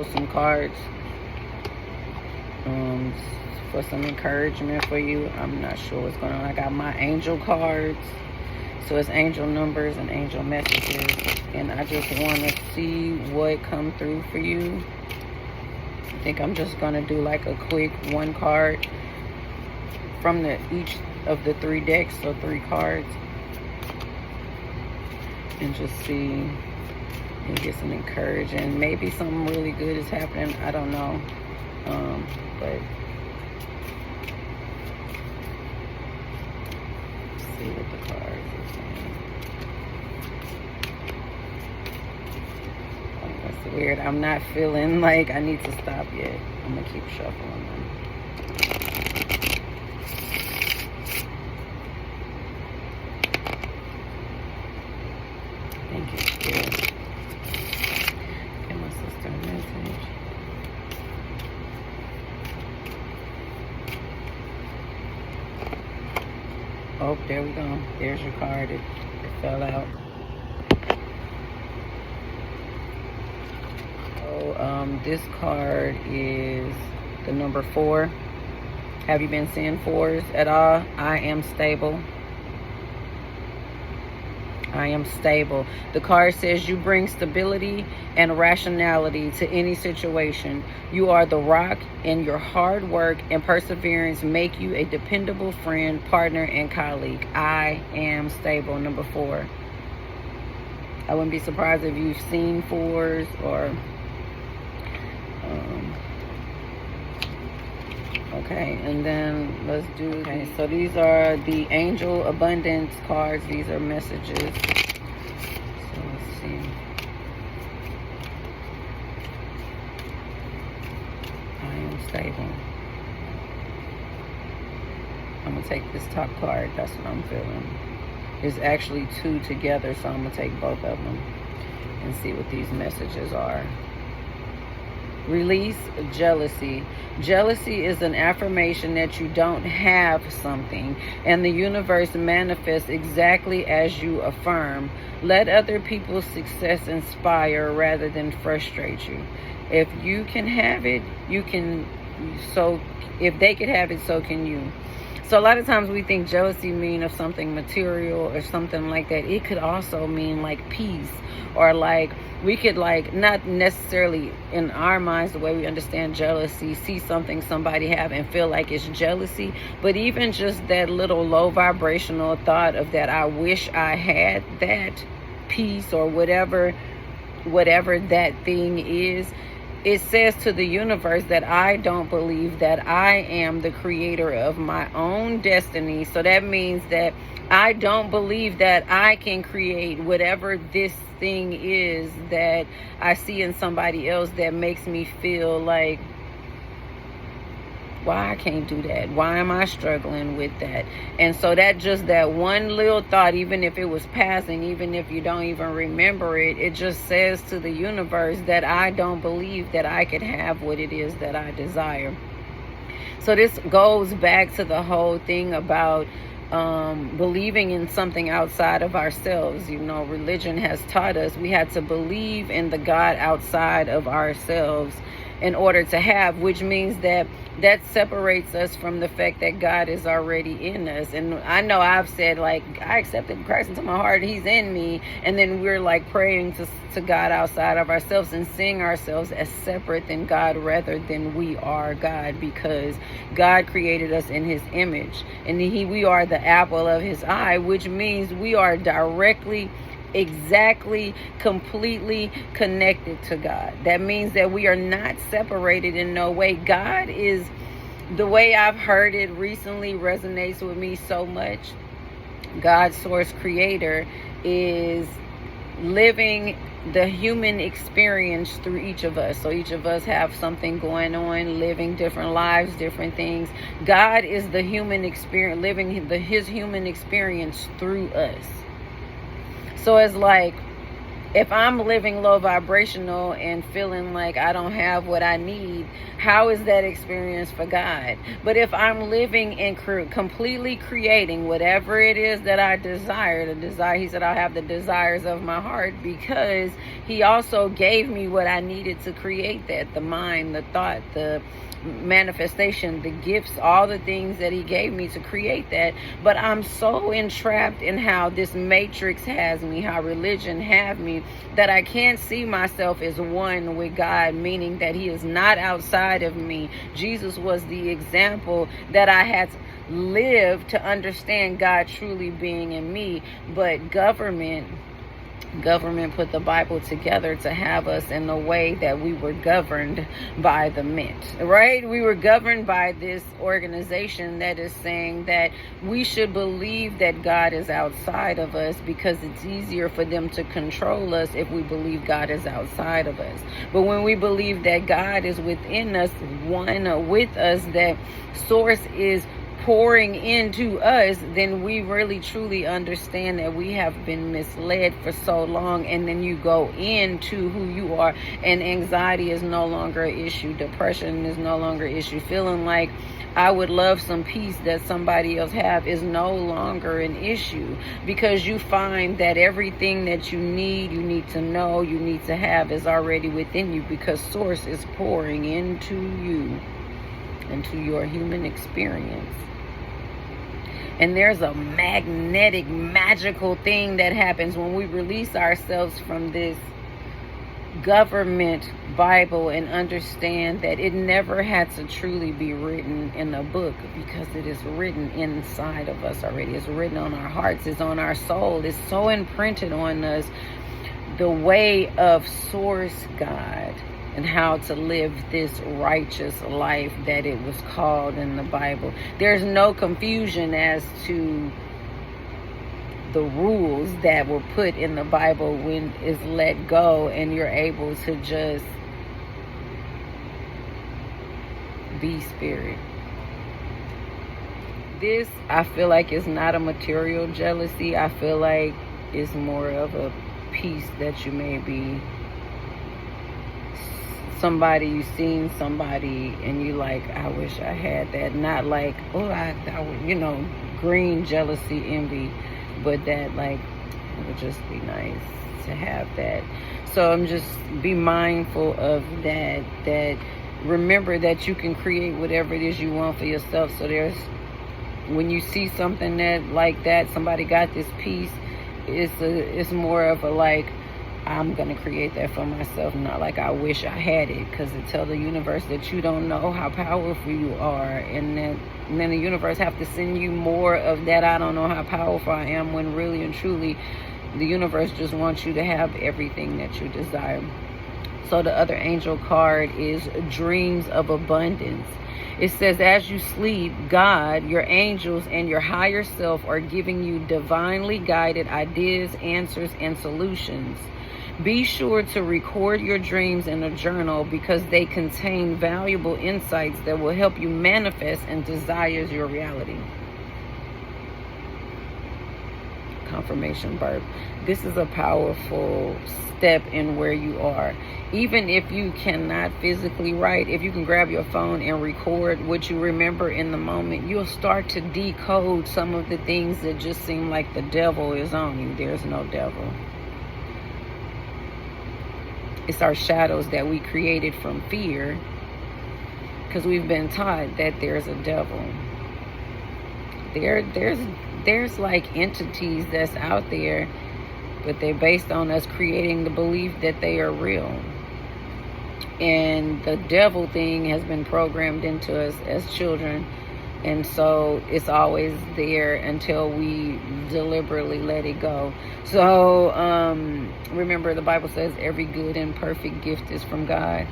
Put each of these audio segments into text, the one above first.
some cards for some encouragement for you. I'm not sure what's going on. I got my angel cards. So it's angel numbers and angel messages. And I just want to see what come through for you. I think I'm just going to do like a quick one card from each of the 3 decks. So 3 cards. And just see and get some encouragement. Maybe something really good is happening. I don't know. But let's see what the cards are saying. Oh, that's weird. I'm not feeling like I need to stop yet. I'm gonna keep shuffling them. Thank you, Spirit. Give my sister a message. Oh, there we go. There's your card. It fell out. So, this card is the number 4. Have you been seeing 4s at all? I am stable. I am stable. The card says you bring stability and rationality to any situation. You are the rock, and your hard work and perseverance make you a dependable friend, partner, and colleague. I am stable, number 4. I wouldn't be surprised if you've seen 4s or... okay, and then let's do... okay, so these are the Angel Abundance cards. These are messages. So let's see. I am stable. I'm going to take this top card. That's what I'm feeling. There's actually 2 together, so I'm going to take both of them and see what these messages are. Release jealousy. Jealousy is an affirmation that you don't have something, and the universe manifests exactly as you affirm. Let other people's success inspire rather than frustrate you. If you can have it, you can. So if they could have it, so can you. So a lot of times we think jealousy mean of something material or something like that. It could also mean like peace, or like we could like not necessarily in our minds the way we understand jealousy, see something somebody have and feel like it's jealousy, but even just that little low vibrational thought of that I wish I had that peace or whatever that thing is. It says to the universe that I don't believe that I am the creator of my own destiny. So that means that I don't believe that I can create whatever this thing is that I see in somebody else that makes me feel like, why I can't do that? Why am I struggling with that? And so that one little thought, even if it was passing, even if you don't even remember it, it just says to the universe that I don't believe that I could have what it is that I desire. So this goes back to the whole thing about believing in something outside of ourselves. You know, religion has taught us we had to believe in the God outside of ourselves in order to have, which means that separates us from the fact that God is already in us. And I know I've said, like, I accepted Christ into my heart, he's in me, and then we're like praying to God outside of ourselves and seeing ourselves as separate than God rather than we are God, because God created us in his image, and we are the apple of his eye, which means we are directly, exactly, completely connected to God. That means that we are not separated in no way. God is, the way I've heard it recently resonates with me so much. God, source creator, is living the human experience through each of us. So each of us have something going on, living different lives, different things. God is the human experience, living his human experience through us. So it's like If I'm living low vibrational and feeling like I don't have what I need, how is that experience for God? But if I'm living and completely creating whatever it is that I desire, he said, I'll have the desires of my heart, because he also gave me what I needed to create that, the mind, the thought, the manifestation, the gifts, all the things that he gave me to create that. But I'm so entrapped in how this matrix has me, how religion have me, that I can't see myself as one with God, meaning that he is not outside of me. Jesus was the example that I had to live to understand God truly being in me. But government put the Bible together to have us in the way that we were governed by the mint, right? We were governed by this organization that is saying that we should believe that God is outside of us, because it's easier for them to control us if we believe God is outside of us. But when we believe that God is within us, one with us, that source is pouring into us, then we really truly understand that we have been misled for so long. And then you go into who you are, and anxiety is no longer an issue, depression is no longer an issue, feeling like I would love some peace that somebody else have is no longer an issue, because you find that everything that you need to know, you need to have, is already within you, because source is pouring into you, into your human experience. And there's a magnetic, magical thing that happens when we release ourselves from this government Bible and understand that it never had to truly be written in a book, because it is written inside of us already. It's written on our hearts, it's on our soul. It's so imprinted on us, the way of source God, and how to live this righteous life that it was called in the Bible. There's no confusion as to the rules that were put in the Bible when it's let go and you're able to just be spirit. This, I feel like, is not a material jealousy. I feel like it's more of a peace that you may be somebody, you seen somebody and you like, I wish I had that. Not like, oh, I would, green jealousy, envy, but that like, it would just be nice to have that. So I'm just, be mindful of that remember that you can create whatever it is you want for yourself. So when you see something that like that, somebody got this piece, it's more of a like, I'm going to create that for myself, not like I wish I had it, because it tells the universe that you don't know how powerful you are, and then the universe have to send you more of that, I don't know how powerful I am, when really and truly the universe just wants you to have everything that you desire. So the other angel card is dreams of abundance. It says, as you sleep, God, your angels, and your higher self are giving you divinely guided ideas, answers, and solutions. Be sure to record your dreams in a journal, because they contain valuable insights that will help you manifest and desire your reality. Confirmation birth. This is a powerful step in where you are. Even if you cannot physically write, if you can grab your phone and record what you remember in the moment, you'll start to decode some of the things that just seem like the devil is on you. There's no devil. It's our shadows that we created from fear, because we've been taught that there's a devil. There's like entities that's out there, but they're based on us creating the belief that they are real. And the devil thing has been programmed into us as children. And so it's always there until we deliberately let it go. So remember, the Bible says every good and perfect gift is from God.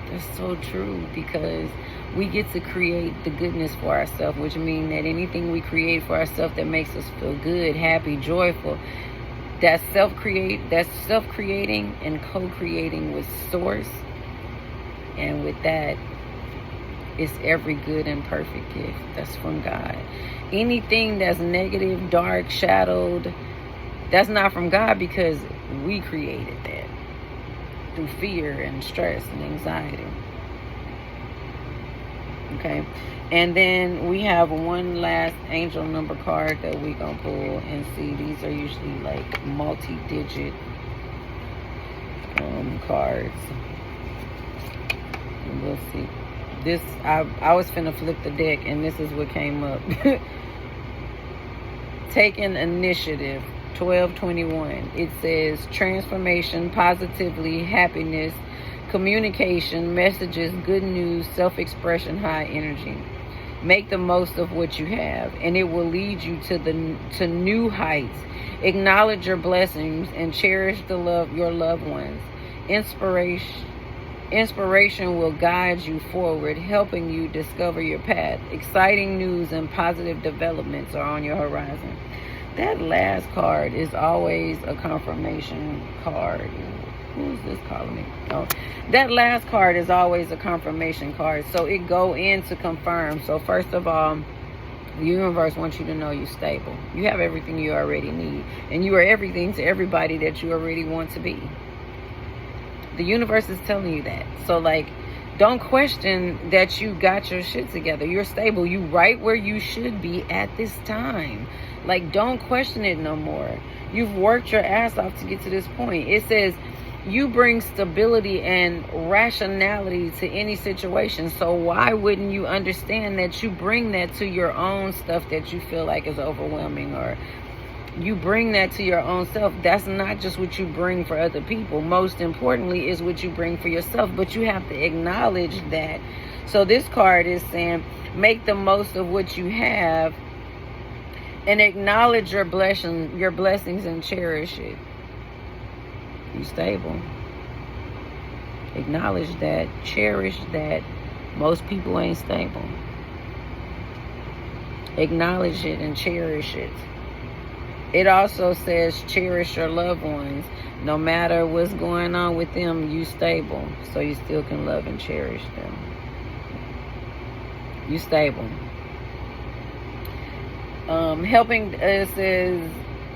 That's so true, because we get to create the goodness for ourselves, which means that anything we create for ourselves that makes us feel good, happy, joyful, that's self-creating and co-creating with source. And with that, it's every good and perfect gift that's from God. Anything that's negative, dark, shadowed, that's not from God, because We created that through fear and stress and anxiety. Okay, and then we have one last angel number card that we gonna pull and see. These are usually like multi-digit cards. And we'll see. This I was finna flip the deck, and this is what came up. Taking initiative. 1221. It says transformation, positively, happiness, communication, messages, good news, self-expression, high energy. Make the most of what you have, and it will lead you to new heights. Acknowledge your blessings and cherish your loved ones. Inspiration will guide you forward, helping you discover your path. Exciting news and positive developments are on your horizon. That last card is always a confirmation card. Who's this calling me? Oh, that last card is always a confirmation card. So it go in to confirm. So first of all, the universe wants you to know you're stable. You have everything you already need. And you are everything to everybody that you already want to be. The universe is telling you that. So like, don't question that you got your shit together. You're stable. You right where you should be at this time. Like, don't question it no more. You've worked your ass off to get to this point. It says you bring stability and rationality to any situation. So why wouldn't you understand that you bring that to your own stuff that you feel like is overwhelming, or you bring that to your own self? That's not just what you bring for other people. Most importantly is what you bring for yourself, but you have to acknowledge that. So this card is saying, make the most of what you have and acknowledge your blessings and cherish it. You stable. Acknowledge that, cherish that. Most people ain't stable. Acknowledge it and cherish it. It also says cherish your loved ones. No matter what's going on with them, you stable. So you still can love and cherish them. You stable. It says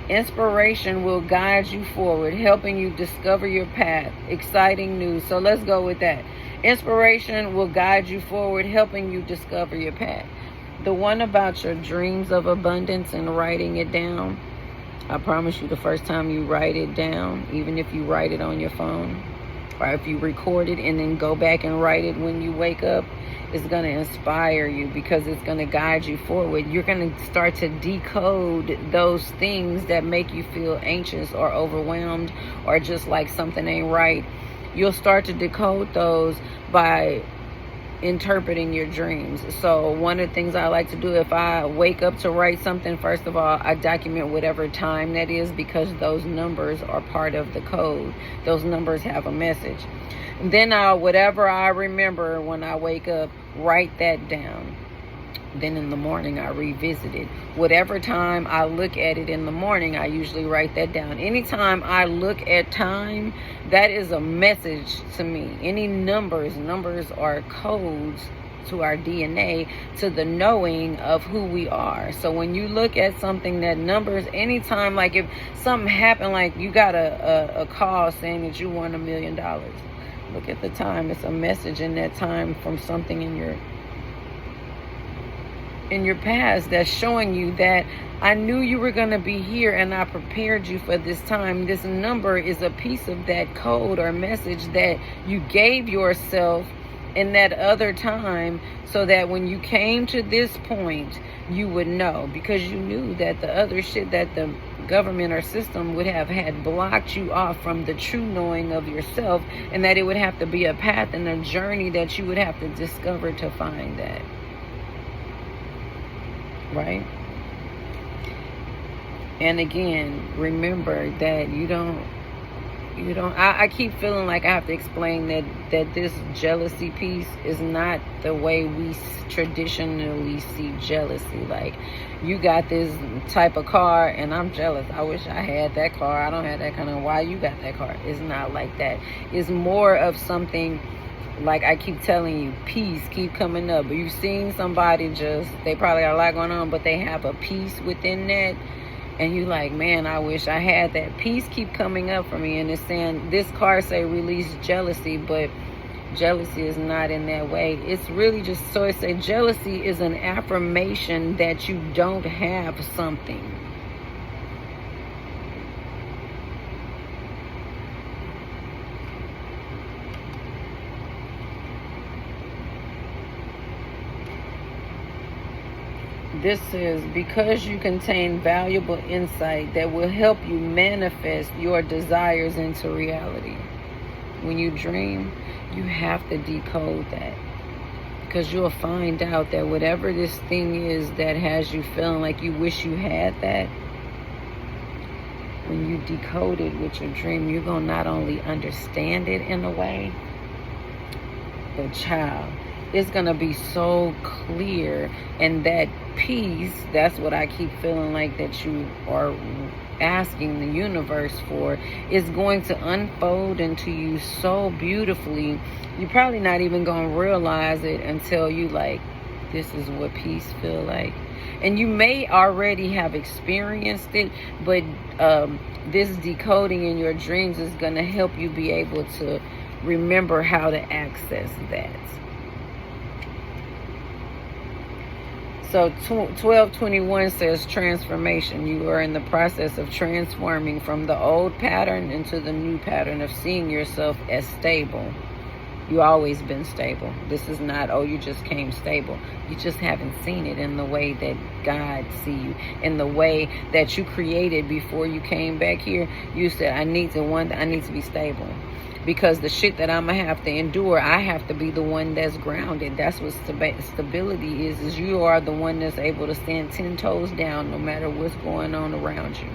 inspiration will guide you forward, helping you discover your path. Exciting news. So let's go with that. Inspiration will guide you forward, helping you discover your path. The one about your dreams of abundance and writing it down, I promise you, the first time you write it down, even if you write it on your phone, or if you record it and then go back and write it when you wake up, it's going to inspire you, because it's going to guide you forward. You're going to start to decode those things that make you feel anxious or overwhelmed, or just like something ain't right. You'll start to decode those by interpreting your dreams. So one of the things I like to do, if I wake up to write something, first of all, I document whatever time that is, because those numbers are part of the code. Those numbers have a message. Then whatever I remember when I wake up, write that down. Then in the morning, I revisit it. Whatever time I look at it in the morning, I usually write that down. Anytime I look at time, that is a message to me. Any numbers are codes to our DNA, to the knowing of who we are. So when you look at something that numbers, anytime, like if something happened, like you got a call saying that you won $1 million. Look at the time. It's a message in that time from something in your past that's showing you that I knew you were going to be here and I prepared you for this time. This number is a piece of that code or message that you gave yourself in that other time, so that when you came to this point, you would know, because you knew that the other shit that the government or system would have had blocked you off from the true knowing of yourself, and that it would have to be a path and a journey that you would have to discover to find that. Right? And again, remember that I keep feeling like I have to explain that this jealousy piece is not the way we traditionally see jealousy. Like, you got this type of car and I'm jealous. I wish I had that car. I don't have that kind of, why you got that car? It's not like that. It's more of something, like I keep telling you, peace keep coming up. But you've seen somebody they probably got a lot going on, but they have a peace within that. And you like, man, I wish I had that. Peace keep coming up for me, and it's saying, this card say release jealousy, but jealousy is not in that way. It's really just, so it say jealousy is an affirmation that you don't have something. This is because you contain valuable insight that will help you manifest your desires into reality. When you dream, you have to decode that, because you'll find out that whatever this thing is that has you feeling like you wish you had that, when you decode it with your dream, you're going to not only understand it in a way, but child, it's going to be so clear. And that peace, that's what I keep feeling like that you are asking the universe for, is going to unfold into you so beautifully. You're probably not even going to realize it until you like, this is what peace feel like. And you may already have experienced it, but this decoding in your dreams is going to help you be able to remember how to access that. So 1221 says transformation. You are in the process of transforming from the old pattern into the new pattern of seeing yourself as stable. You always been stable. This is not, oh, you just came stable. You just haven't seen it in the way that God see you, in the way that you created before you came back here. You said, I need to be stable. Because the shit that I'm going to have to endure, I have to be the one that's grounded. That's what stability is you are the one that's able to stand 10 toes down no matter what's going on around you.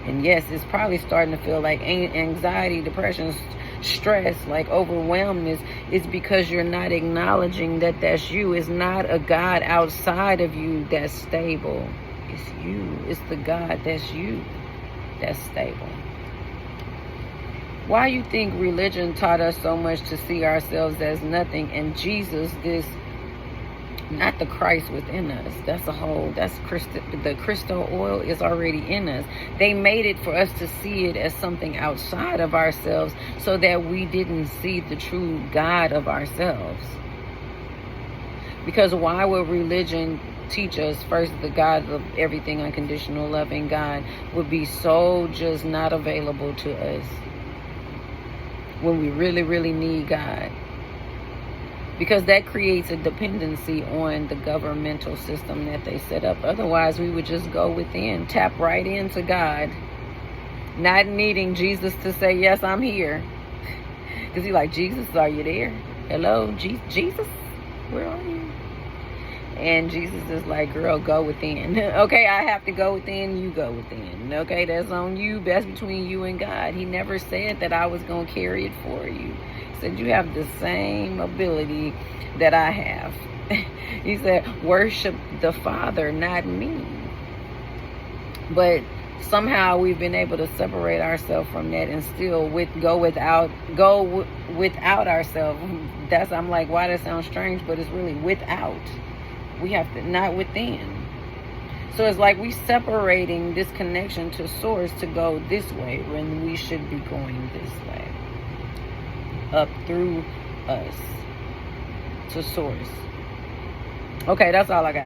And yes, it's probably starting to feel like anxiety, depression, stress, like overwhelmness. It's because you're not acknowledging that that's you. It's not a God outside of you that's stable. It's you. It's the God that's you that's stable. Why you think religion taught us so much to see ourselves as nothing, and Jesus, this, not the Christ within us. That's the crystal oil is already in us. They made it for us to see it as something outside of ourselves so that we didn't see the true God of ourselves. Because why would religion teach us first the God of everything, unconditional loving God, would be so just not available to us when we really, really need God? Because that creates a dependency on the governmental system that they set up. Otherwise, we would just go within, tap right into God, not needing Jesus to say, yes, I'm here. Because he's like, Jesus, are you there? Hello, Jesus, where are you? And Jesus is like, girl, go within. Okay, I have to go within, you go within. Okay, that's on you. That's between you and God. He never said that I was going to carry it for you. He said, you have the same ability that I have. He said, worship the Father, not me. But somehow we've been able to separate ourselves from that and still go without ourselves. I'm like, why that sounds strange, but it's really without. We have to, not within. So it's like we separating this connection to source to go this way when we should be going this way. Up through us to source. Okay, that's all I got.